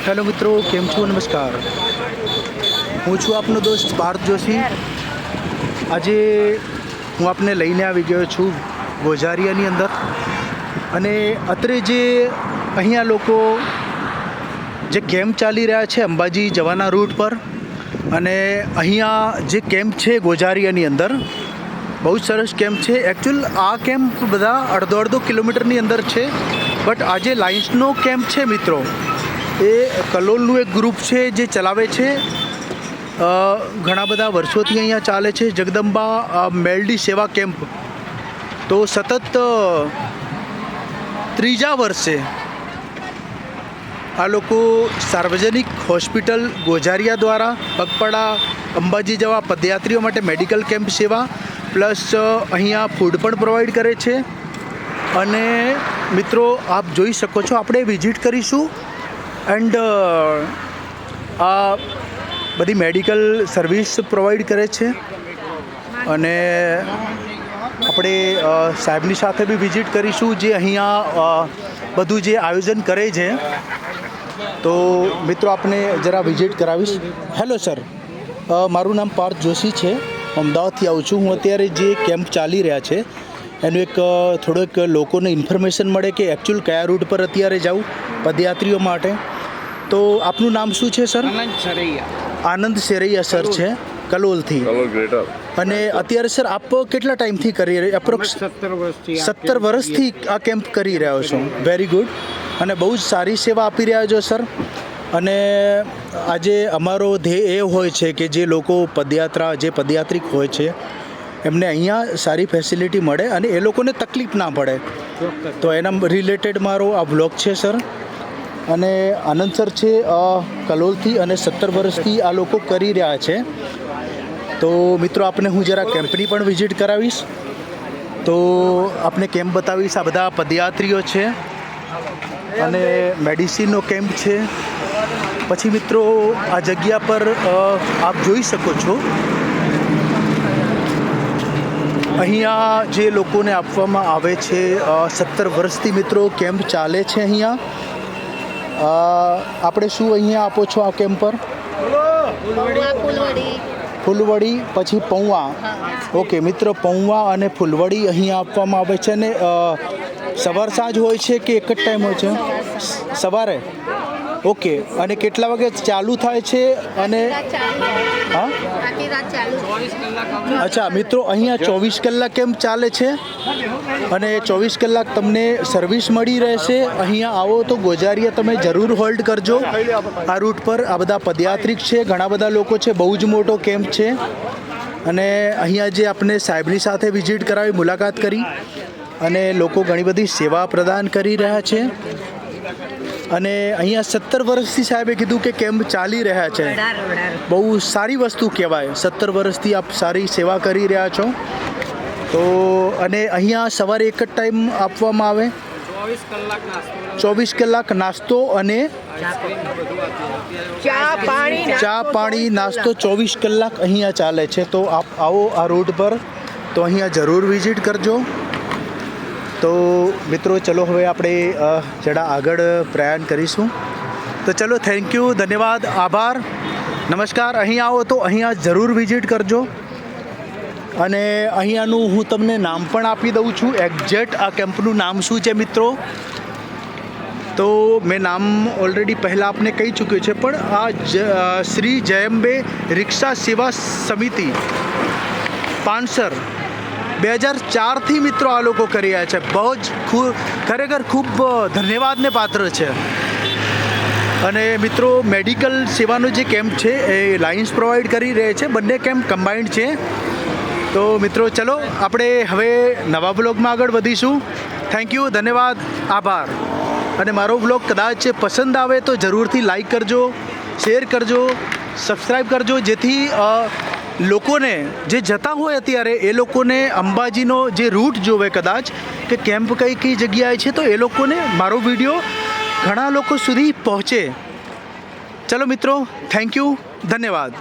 Hello મિત્રો, કેમ છો? નમસ્કાર, હું છું આપનો દોસ્ત પાર્થ જોશી. આજે હું આપને લઈને આવી ગયો છું ગોઝારિયાની અંદર, અને અત્રે જે અહીંયા લોકો જે કેમ્પ ચાલી રહ્યા છે અંબાજી જવાના રૂટ પર, અને અહીંયા જે કેમ્પ છે ગોઝારિયાની અંદર બહુ જ સરસ કેમ્પ છે. એકચ્યુઅલ આ કેમ્પ બધા અડધો કિલોમીટરની અંદર છે, બટ આ જે લાયન્સનો કેમ્પ છે મિત્રો, એ કલોલનું એક ગ્રુપ છે જે ચલાવે છે. ઘણા બધા વર્ષોથી અહીંયા ચાલે છે જગદંબા મેલડી સેવા કેમ્પ. તો સતત ત્રીજા વર્ષે આ લોકો સાર્વજનિક હોસ્પિટલ ગોઝારિયા દ્વારા પગપાળા અંબાજી જવા પદયાત્રીઓ માટે મેડિકલ કેમ્પ સેવા પ્લસ અહીંયા ફૂડ પણ પ્રોવાઈડ કરે છે. અને મિત્રો આપ જોઈ શકો છો, આપણે વિઝિટ કરીશું એન્ડ આ બધી મેડિકલ સર્વિસ પ્રોવાઈડ કરે છે. અને આપણે સાહેબની સાથે બી વિઝિટ કરીશું જે અહીંયા બધું જે આયોજન કરે છે. તો મિત્રો આપને જરા વિઝિટ કરાવીશ. હેલો સર, મારું નામ પાર્થ જોશી છે, અમદાવાદથી આવું છું. હું અત્યારે જે કેમ્પ ચાલી રહ્યા છે એનું એક થોડોક લોકોને ઇન્ફોર્મેશન મળે કે એકચ્યુઅલ કયા રૂટ પર અત્યારે જાઉં પદયાત્રીઓ માટે. તો આપનું નામ શું છે સર? આનંદ સેરૈયા સર છે કલોલથી. અને અત્યારે સર આપ કેટલા ટાઈમથી કરી રહ્યા? એપ્રોક્સ 17 વર્ષથી આ કેમ્પ કરી રહ્યો છો. વેરી ગુડ, અને બહુ જ સારી સેવા આપી રહ્યા છો સર. અને આજે અમારો ધ્યેય એ હોય છે કે જે લોકો પદયાત્રિક હોય છે એમને અહીંયા સારી ફેસિલિટી મળે અને એ લોકોને તકલીફ ના પડે. તો એના રિલેટેડ મારો આ વ્લોગ છે સર. અને આનંદ સર છે કલોલથી, અને 17 વર્ષથી આ લોકો કરી રહ્યા છે. તો મિત્રો આપને હું જરા કેમ્પની પણ વિઝિટ કરાવીશ. તો આપને કેમ્પ બતાવીશ. આ બધા પદયાત્રીઓ છે અને મેડિસિનનો કેમ્પ છે. પછી મિત્રો આ જગ્યા પર આપ જોઈ શકો છો અહીંયા જે લોકોને આપવામાં આવે છે 17 વર્ષથી મિત્રો કેમ્પ ચાલે છે અહીંયા. આપણે શું અહીંયા આપો છો આ કેમ્પ પર? ફૂલવડી, પછી પૌવા. ઓકે મિત્રો, પૌવા અને ફૂલવડી અહીંયા આપવામાં આવે છે. અને સવાર સાંજ હોય છે કે એક જ ટાઈમ હોય છે? સવારે. ઓકે, અને કેટલા વાગે ચાલુ થાય છે? અને હા, અચ્છા મિત્રો, અહીંયા 24 કલાક કેમ્પ ચાલે છે અને 24 કલાક તમને સર્વિસ મળી રહેશે. અહીંયા આવો તો ગોઝારિયા તમે જરૂર હોલ્ડ કરજો આ રૂટ પર. આ બધા પદયાત્રિક છે, ઘણા બધા લોકો છે, બહુ જ મોટો કેમ્પ છે. અને અહીંયા જે આપણે સાહેબની સાથે વિઝિટ કરાવી, મુલાકાત કરી, અને લોકો ઘણી બધી સેવા પ્રદાન કરી રહ્યા છે. અને અહીંયા 17 વર્ષથી સાહેબે કીધું કે કેમ્પ ચાલી રહ્યા છે. બહુ સારી વસ્તુ કહેવાય. 17 વર્ષથી આપ સારી સેવા કરી રહ્યા છો. તો અને અહીંયા સવારે એક જ ટાઈમ આપવામાં આવે? 24 કલાક નાસ્તો અને ચા પાણી નાસ્તો 24 કલાક અહીંયા ચાલે છે. તો આપ આવો આ રૂટ પર તો અહીંયા જરૂર વિઝિટ કરજો. તો મિત્રો ચલો હવે આપણે જરા આગળ પ્રયાણ કરીશું. તો ચલો, થેન્ક યુ, ધન્યવાદ, આભાર, નમસ્કાર. અહીં આવો તો અહીંયા જરૂર વિઝિટ કરજો. અને અહીંયાનું હું તમને નામ પણ આપી દઉં છું, એક્ઝેક્ટ આ કેમ્પનું નામ શું છે મિત્રો. તો મેં નામ ઓલરેડી પહેલાં આપને કહી ચૂક્યું છે, પણ આ શ્રી જયંબે રિક્ષા સેવા સમિતિ પાનસર 2004થી મિત્રો આ લોકો કરી રહ્યા છે. બહુ જ ખરેખર ખૂબ ધન્યવાદને પાત્ર છે. અને મિત્રો મેડિકલ સેવાનો જે કેમ્પ છે એ લાયન્સ પ્રોવાઈડ કરી રહે છે. બંને કેમ્પ કમ્બાઇન્ડ છે. તો મિત્રો ચલો આપણે હવે નવા બ્લોગમાં આગળ વધીશું. થેન્ક યુ, ધન્યવાદ, આભાર. અને મારો બ્લોગ કદાચ પસંદ આવે તો જરૂરથી લાઈક કરજો, શેર કરજો, સબસ્ક્રાઈબ કરજો, જેથી લોકોને જે જતા હોય અત્યારે એ લોકોને અંબાજીનો જે રૂટ જોવે, કદાચ કે કેમ્પ કઈ જગ્યાએ છે, તો એ લોકોને મારો વિડીયો ઘણા લોકો સુધી પહોંચે. ચલો મિત્રો, થેન્ક યુ, ધન્યવાદ.